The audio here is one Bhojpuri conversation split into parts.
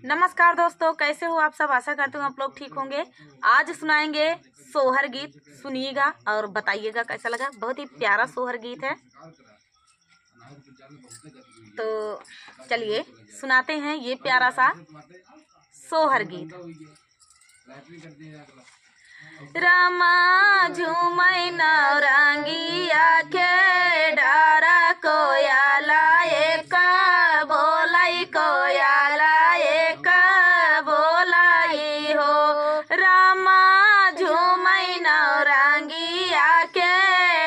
नमस्कार दोस्तों, कैसे हो आप सब। आशा करती हूँ आप लोग ठीक होंगे। आज सुनाएंगे सोहर गीत, सुनिएगा और बताइएगा कैसा लगा। बहुत ही प्यारा सोहर गीत है, तो चलिए सुनाते हैं ये प्यारा सा सोहर गीत। रामा झूमै नौरंगिया के डारा कोयाला एक बोलाई कोयाला एक बोलाई हो। रामा झूमै नौरंगिया के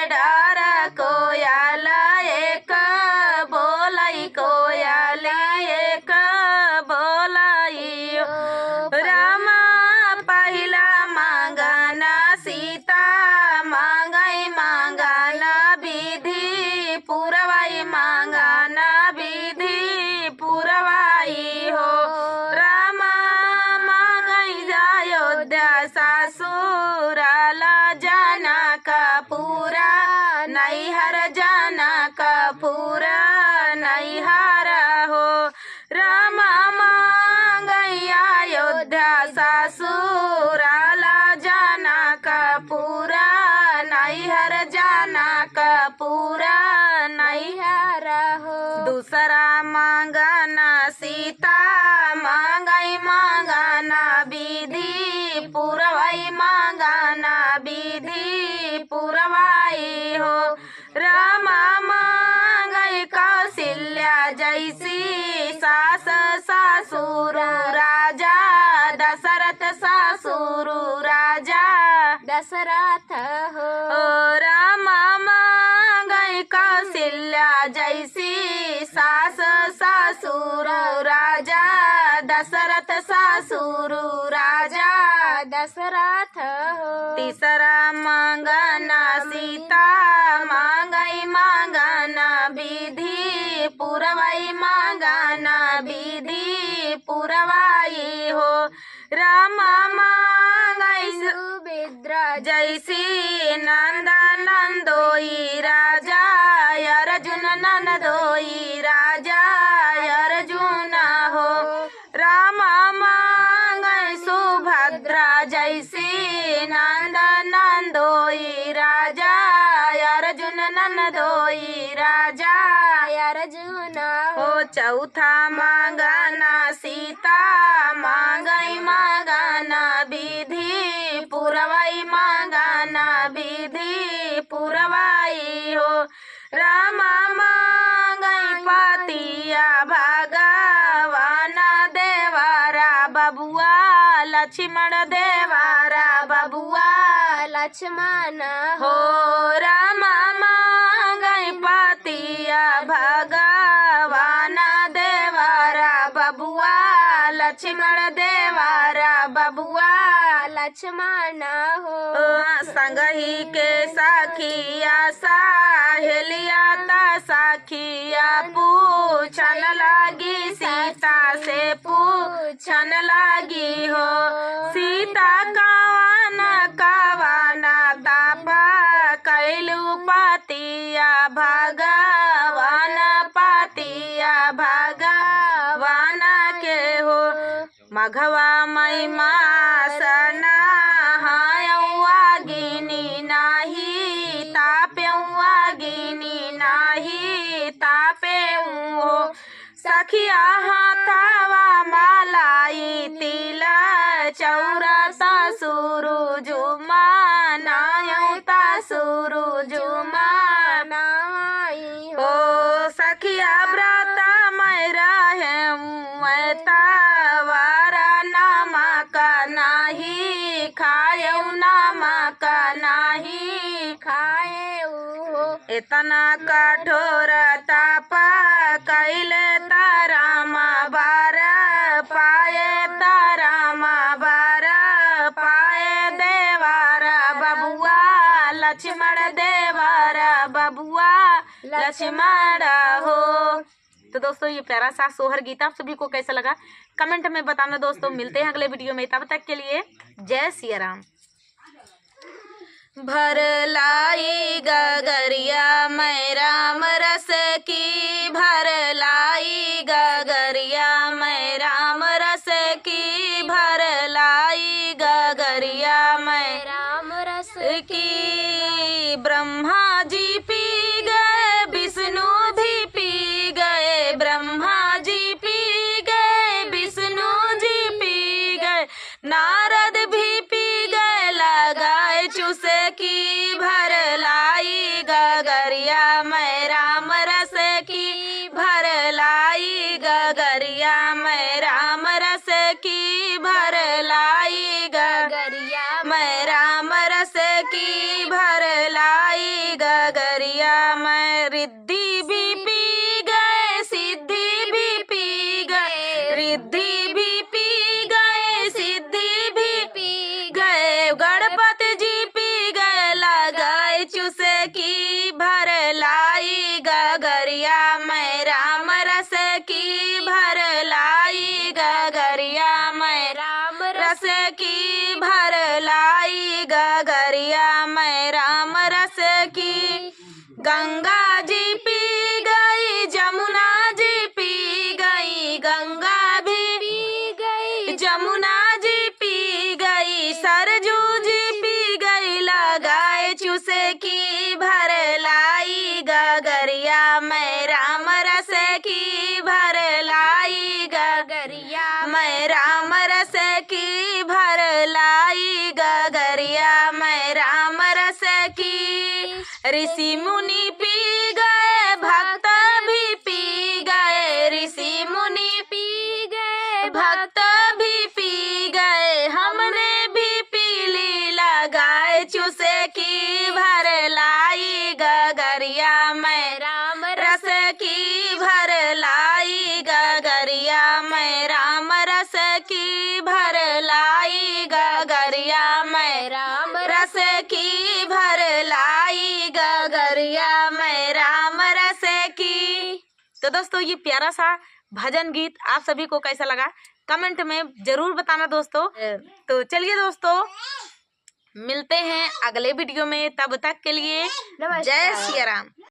डारा कोयाला एक बोलाई कोयाला एक बोलाई हो। रामा पहिला मांगना सीता मांगई मांगना विधि पुरवाई मांगना विधि पुरवाई हो। रामा मांगई अयोध्या ससुराला जाना का पूरा नैहर जाना का पूरा नैहर हो। रामा मांगई अयोध्या ससुराला जाना का पूरा नैहर जाना का पूरा नैहर हो। दूसरा मांगना सीता मांगई मांगना विधि पुरवाई मांगना विधि पुरवाई हो। रामा मांगई कौशल्या जैसी सास ससुर राजा दशरथ ससुर राजा दशरथ हो। रामा मांगई कौशल्या जैसी सास ससुर राजा दशरथ ससुर राजा दशरथ हो। तीसरा मांगना सीता मांगई मांगना विधि पुरवाई मांगना विधि पुरवाई हो। रामा मांगई सुभद्रा जैसी नंद नंदोई राजा अर्जुन नंदोई राजा अर्जुन हो। रामा मांगई सुभद्रा जैसी नंद नंदोई राजा अर्जुन नंदोई राजा अर्जुन हो। चौथा मांगना सीता मांगई मांगना विधि पुरवाई मांगना विधि पुरवाई हो। रामा मांगई पतिया भगवान देवारा बबुआ लक्ष्मण देवारा बबुआ लक्ष्मण हो। रामा मांगई पतिया भगवान देवारा बबुआ लक्ष्मण देवारा बबुआ लक्ष्मण हो। संगही के सखिया सहेलिया ता सखिया पूछन लागी सीता से पूछन लागी हो। सीता कवन कवन तापा कैलू पतिया भगवान पतिया भगवान के हो। मघवा मई मासना गिनी नाही तापेउआ गिनी नाही तापेउ हो। सखिया हाथवा मालाई तिला चौरा ससुरु जुमा नायौ तसुरु जुमा नाई हो। सखिया व्रत मैं रहे तवारा नमक नाही खाएउ नमक नाही खाएउ हो। इतना कठोर ताप कैले ताराम बार पाए ताराम बार पाए देवारा बबुआ लक्ष्मण देवारा बबुआ लक्ष्मण हो। तो दोस्तों ये प्यारा सा सोहर गीत आप सभी को कैसा लगा कमेंट में बताना दोस्तों। मिलते हैं अगले वीडियो में, तब तक के लिए जय सिया राम। भर लाई गगरिया मैं राम रस की, भर लाई गगरिया मैं राम रस नारद भी पी गए लगाए चूसे की भर लाई गगरिया मैं राम रस की भर लाई गगरिया मैं राम रस की भर लाई गगरिया मैं राम रस की भर लाई गगरिया मैं रिद्धि भी पी गए सिद्धि भी पी गए रिद्धि भी पी गए सिद्धि भी पी गए गणपति जी पी गए लगाए चूसे की भर लाई गगरिया मैं राम रस की भर लाई गगरिया मैं राम रस की भर लाई गगरिया मैं राम रस की गंगा जी पी गई जमुना जी पी गई गंगा भी पी गई जमुना जी पी गई सरजू जी पी गई लगाए चूसे की भर लाई गगरिया मैं राम रस की भर लाई गगरिया मैं राम रस की भर लाई गगरिया मैं राम रस की ऋषि मुनि पी गए भक्त भी पी गए ऋषि मुनि पी गए भक्त भी पी गए हमने भी पी ली लगाए चूसे की भर लाई गगरिया मैं राम रस की भर लाई गगरिया मैं राम रस की भर लाई गगरिया मैं राम रस की भर लाई गगरिया मैं राम रस की। तो दोस्तों ये प्यारा सा भजन गीत आप सभी को कैसा लगा कमेंट में जरूर बताना दोस्तों। तो चलिए दोस्तों मिलते हैं अगले वीडियो में, तब तक के लिए जय सिया राम।